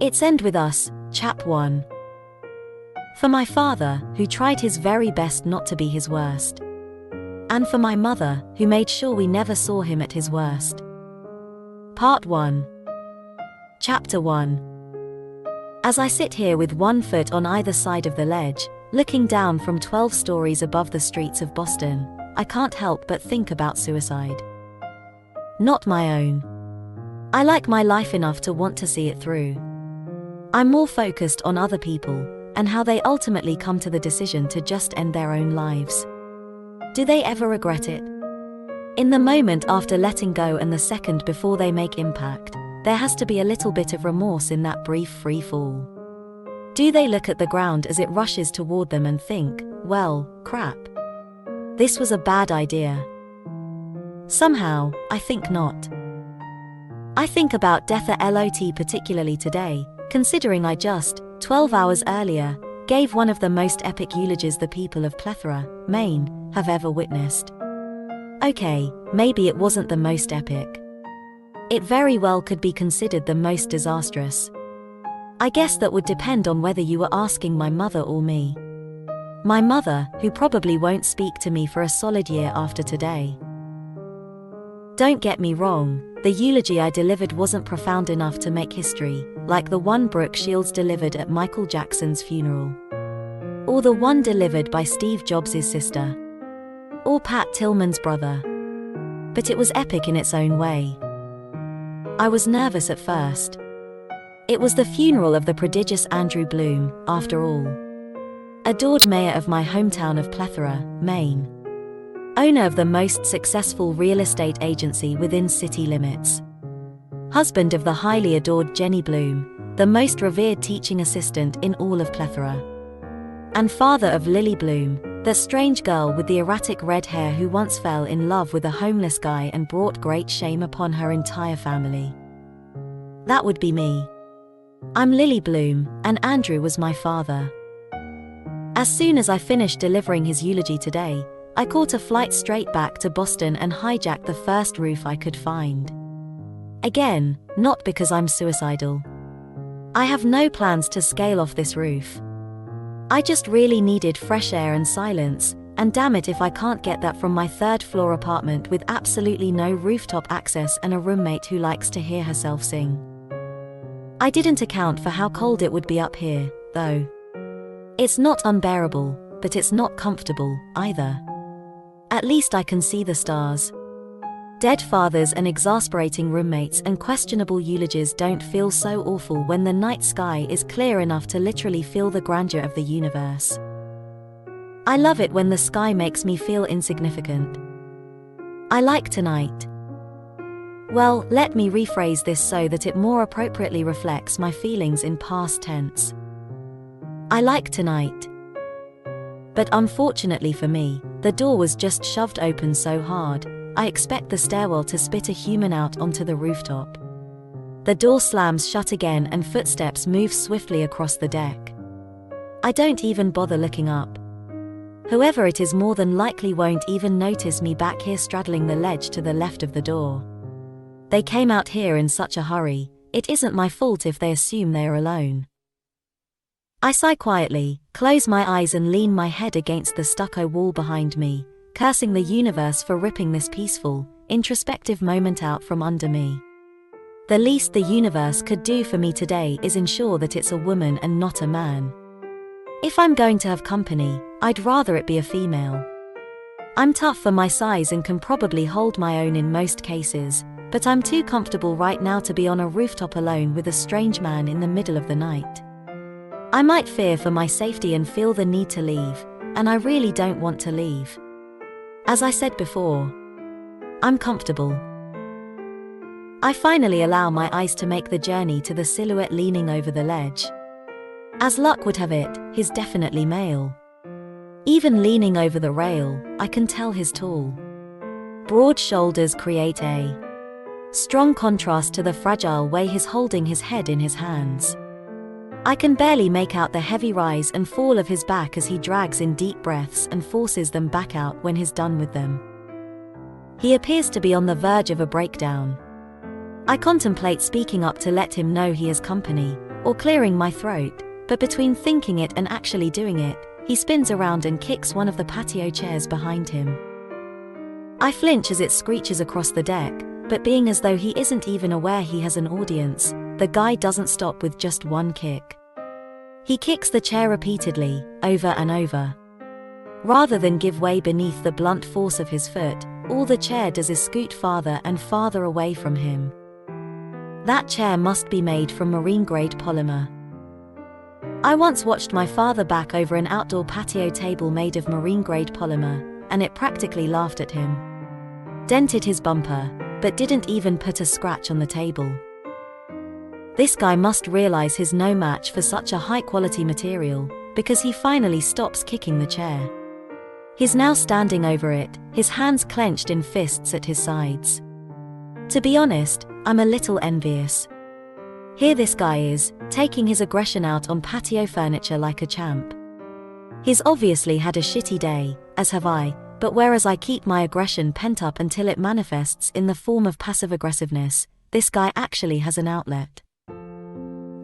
It's End With Us, Chap 1. For my father, who tried his very best not to be his worst. And for my mother, who made sure we never saw him at his worst. Part 1. Chapter 1. As I sit here with one foot on either side of the ledge, looking down from 12 stories above the streets of Boston, I can't help but think about suicide. Not my own. I like my life enough to want to see it through. I'm more focused on other people, and how they ultimately come to the decision to just end their own lives. Do they ever regret it? In the moment after letting go and the second before they make impact, there has to be a little bit of remorse in that brief free fall. Do they look at the ground as it rushes toward them and think, well, crap. This was a bad idea. Somehow, I think not. I think about death a lot, particularly today, considering I just, 12 hours earlier, gave one of the most epic eulogies the people of Caellin'thor, Maine, have ever witnessed. Okay, maybe it wasn't the most epic. It very well could be considered the most disastrous. I guess that would depend on whether you were asking my mother or me. My mother, who probably won't speak to me for a solid year after today. Don't get me wrong, the eulogy I delivered wasn't profound enough to make history, like the one Brooke Shields delivered at Michael Jackson's funeral. Or the one delivered by Steve Jobs' sister. Or Pat Tillman's brother. But it was epic in its own way. I was nervous at first. It was the funeral of the prodigious Andrew Bloom, after all. Adored mayor of my hometown of Caellin'thor, Maine. Owner of the most successful real estate agency within city limits. Husband of the highly adored Jenny Bloom, the most revered teaching assistant in all of Caellin'thor. And father of Lily Bloom, the strange girl with the erratic red hair who once fell in love with a homeless guy and brought great shame upon her entire family. That would be me. I'm Lily Bloom, and Andrew was my father. As soon as I finished delivering his eulogy today, I caught a flight straight back to Boston and hijacked the first roof I could find. Again, not because I'm suicidal. I have no plans to scale off this roof. I just really needed fresh air and silence, and damn it if I can't get that from my third-floor apartment with absolutely no rooftop access and a roommate who likes to hear herself sing. I didn't account for how cold it would be up here, though. It's not unbearable, but it's not comfortable, either. At least I can see the stars. Dead fathers and exasperating roommates and questionable eulogies don't feel so awful when the night sky is clear enough to literally feel the grandeur of the universe. I love it when the sky makes me feel insignificant. I like tonight. Well, let me rephrase this so that it more appropriately reflects my feelings in past tense. I like tonight. But unfortunately for me, the door was just shoved open so hard, I expect the stairwell to spit a human out onto the rooftop. The door slams shut again and footsteps move swiftly across the deck. I don't even bother looking up. Whoever it is more than likely won't even notice me back here straddling the ledge to the left of the door. They came out here in such a hurry, it isn't my fault if they assume they are alone. I sigh quietly, close my eyes and lean my head against the stucco wall behind me, cursing the universe for ripping this peaceful, introspective moment out from under me. The least the universe could do for me today is ensure that it's a woman and not a man. If I'm going to have company, I'd rather it be a female. I'm tough for my size and can probably hold my own in most cases, but I'm too comfortable right now to be on a rooftop alone with a strange man in the middle of the night. I might fear for my safety and feel the need to leave, and I really don't want to leave. As I said before, I'm comfortable. I finally allow my eyes to make the journey to the silhouette leaning over the ledge. As luck would have it, he's definitely male. Even leaning over the rail, I can tell he's tall. Broad shoulders create a strong contrast to the fragile way he's holding his head in his hands. I can barely make out the heavy rise and fall of his back as he drags in deep breaths and forces them back out when he's done with them. He appears to be on the verge of a breakdown. I contemplate speaking up to let him know he has company, or clearing my throat, but between thinking it and actually doing it, he spins around and kicks one of the patio chairs behind him. I flinch as it screeches across the deck, but being as though he isn't even aware he has an audience, the guy doesn't stop with just one kick. He kicks the chair repeatedly, over and over. Rather than give way beneath the blunt force of his foot, all the chair does is scoot farther and farther away from him. That chair must be made from marine-grade polymer. I once watched my father back over an outdoor patio table made of marine-grade polymer, and it practically laughed at him. Dented his bumper, but didn't even put a scratch on the table. This guy must realize he's no match for such a high-quality material, because he finally stops kicking the chair. He's now standing over it, his hands clenched in fists at his sides. To be honest, I'm a little envious. Here this guy is, taking his aggression out on patio furniture like a champ. He's obviously had a shitty day, as have I, but whereas I keep my aggression pent up until it manifests in the form of passive aggressiveness, this guy actually has an outlet.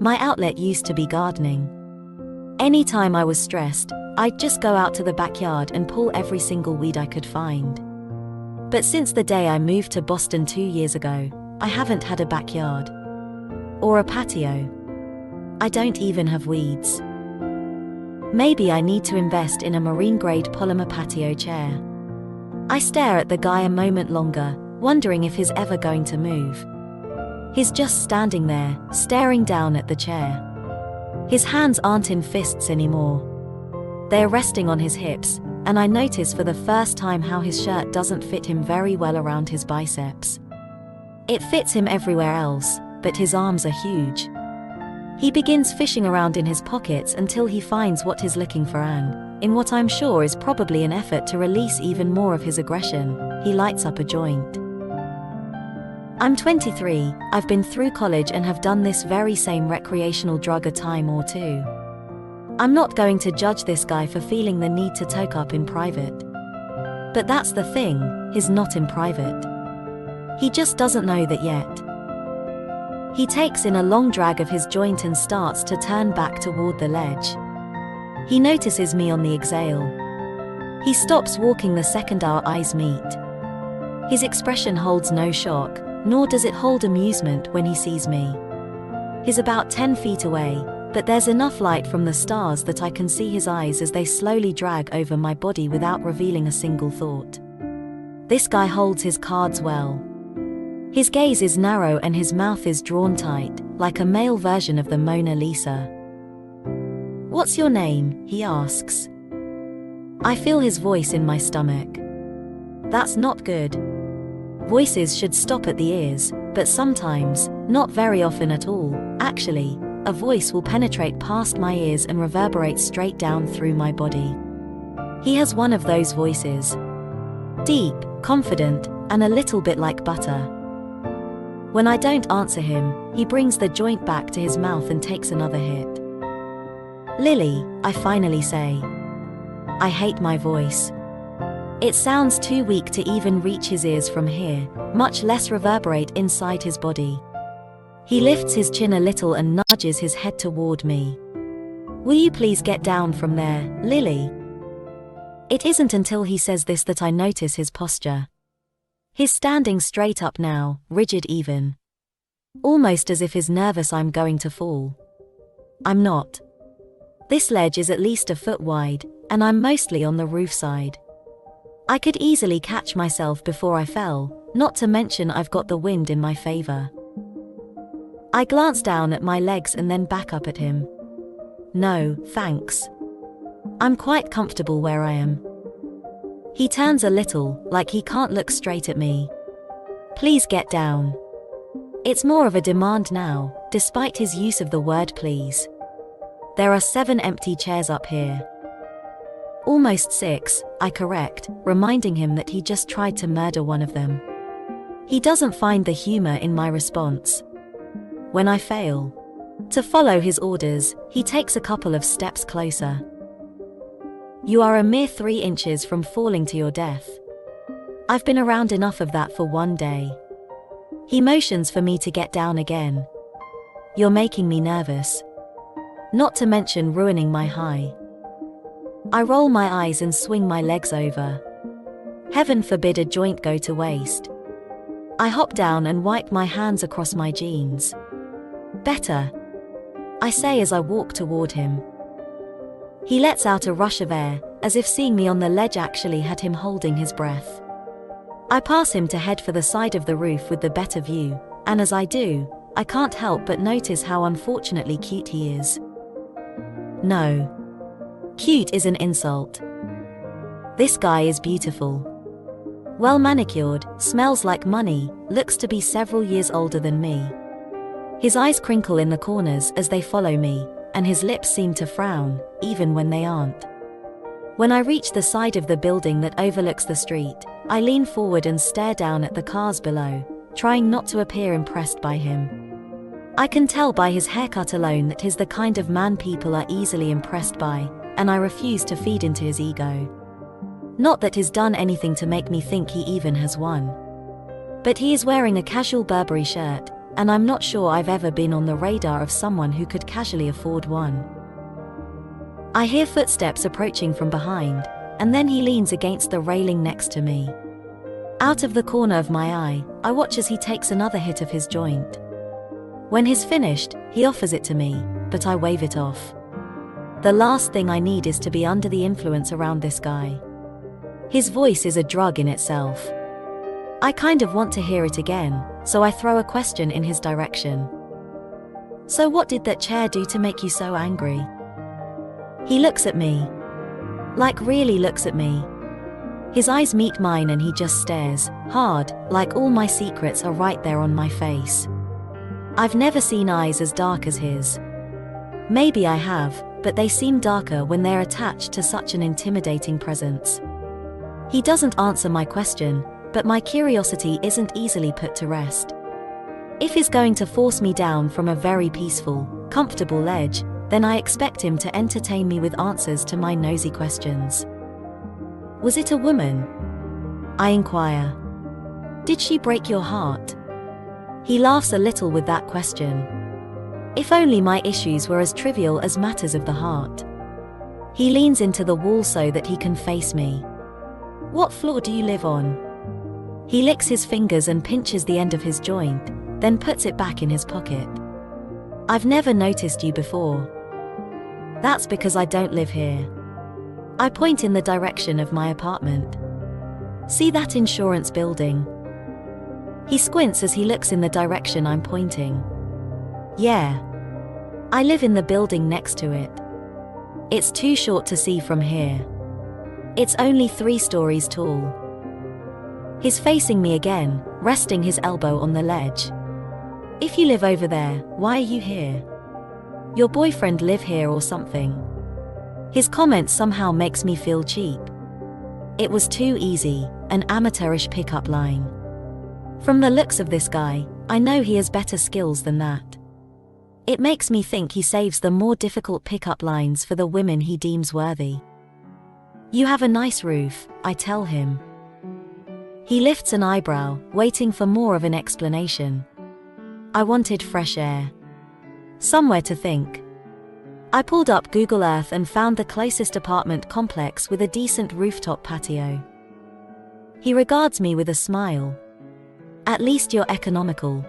My outlet used to be gardening. Anytime I was stressed, I'd just go out to the backyard and pull every single weed I could find. But since the day I moved to Boston 2 years ago, I haven't had a backyard. Or a patio. I don't even have weeds. Maybe I need to invest in a marine-grade polymer patio chair. I stare at the guy a moment longer, wondering if he's ever going to move. He's just standing there, staring down at the chair. His hands aren't in fists anymore. They're resting on his hips, and I notice for the first time how his shirt doesn't fit him very well around his biceps. It fits him everywhere else, but his arms are huge. He begins fishing around in his pockets until he finds what he's looking for, and, in what I'm sure is probably an effort to release even more of his aggression, he lights up a joint. I'm 23, I've been through college and have done this very same recreational drug a time or two. I'm not going to judge this guy for feeling the need to toke up in private. But that's the thing, he's not in private. He just doesn't know that yet. He takes in a long drag of his joint and starts to turn back toward the ledge. He notices me on the exhale. He stops walking the second our eyes meet. His expression holds no shock, nor does it hold amusement when he sees me. He's about 10 feet away, but there's enough light from the stars that I can see his eyes as they slowly drag over my body without revealing a single thought. This guy holds his cards well. His gaze is narrow and his mouth is drawn tight, like a male version of the Mona Lisa. "What's your name?" he asks. I feel his voice in my stomach. That's not good. Voices should stop at the ears, but sometimes, not very often at all, actually, a voice will penetrate past my ears and reverberate straight down through my body. He has one of those voices. Deep, confident, and a little bit like butter. When I don't answer him, he brings the joint back to his mouth and takes another hit. "Lily," I finally say. I hate my voice. It sounds too weak to even reach his ears from here, much less reverberate inside his body. He lifts his chin a little and nudges his head toward me. "Will you please get down from there, Lily?" It isn't until he says this that I notice his posture. He's standing straight up now, rigid even. Almost as if he's nervous I'm going to fall. I'm not. This ledge is at least a foot wide, and I'm mostly on the roof side. I could easily catch myself before I fell, not to mention I've got the wind in my favor. I glance down at my legs and then back up at him. "No, thanks. I'm quite comfortable where I am." He turns a little, like he can't look straight at me. "Please get down." It's more of a demand now, despite his use of the word please. There are 7 empty chairs up here. Almost 6, I correct, reminding him that he just tried to murder one of them. He doesn't find the humor in my response. When I fail to follow his orders, he takes a couple of steps closer. "You are a mere 3 inches from falling to your death. I've been around enough of that for one day." He motions for me to get down again. "You're making me nervous." not to mention ruining my high. I roll my eyes and swing my legs over. Heaven forbid a joint go to waste. I hop down and wipe my hands across my jeans. Better, I say as I walk toward him. He lets out a rush of air, as if seeing me on the ledge actually had him holding his breath. I pass him to head for the side of the roof with the better view, and as I do, I can't help but notice how unfortunately cute he is. No. Cute is an insult. This guy is beautiful. Well manicured, smells like money, looks to be several years older than me. His eyes crinkle in the corners as they follow me, and his lips seem to frown, even when they aren't. When I reach the side of the building that overlooks the street, I lean forward and stare down at the cars below, trying not to appear impressed by him. I can tell by his haircut alone that he's the kind of man people are easily impressed by, and I refuse to feed into his ego. Not that he's done anything to make me think he even has one. But he is wearing a casual Burberry shirt, and I'm not sure I've ever been on the radar of someone who could casually afford one. I hear footsteps approaching from behind, and then he leans against the railing next to me. Out of the corner of my eye, I watch as he takes another hit of his joint. When he's finished, he offers it to me, but I wave it off. The last thing I need is to be under the influence around this guy. His voice is a drug in itself. I kind of want to hear it again, so I throw a question in his direction. So what did that chair do to make you so angry? He looks at me. Like really looks at me. His eyes meet mine and he just stares, hard, like all my secrets are right there on my face. I've never seen eyes as dark as his. Maybe I have, but they seem darker when they're attached to such an intimidating presence. He doesn't answer my question, but my curiosity isn't easily put to rest. If he's going to force me down from a very peaceful, comfortable ledge, then I expect him to entertain me with answers to my nosy questions. Was it a woman? I inquire. Did she break your heart? He laughs a little with that question. If only my issues were as trivial as matters of the heart. He leans into the wall so that he can face me. What floor do you live on? He licks his fingers and pinches the end of his joint, then puts it back in his pocket. I've never noticed you before. That's because I don't live here. I point in the direction of my apartment. See that insurance building? He squints as he looks in the direction I'm pointing. Yeah. I live in the building next to it. It's too short to see from here. It's only 3 stories tall. He's facing me again, resting his elbow on the ledge. If you live over there, why are you here? Your boyfriend live here or something? His comment somehow makes me feel cheap. It was too easy, an amateurish pickup line. From the looks of this guy, I know he has better skills than that. It makes me think he saves the more difficult pickup lines for the women he deems worthy. You have a nice roof, I tell him. He lifts an eyebrow, waiting for more of an explanation. I wanted fresh air. Somewhere to think. I pulled up Google Earth and found the closest apartment complex with a decent rooftop patio. He regards me with a smile. At least you're economical.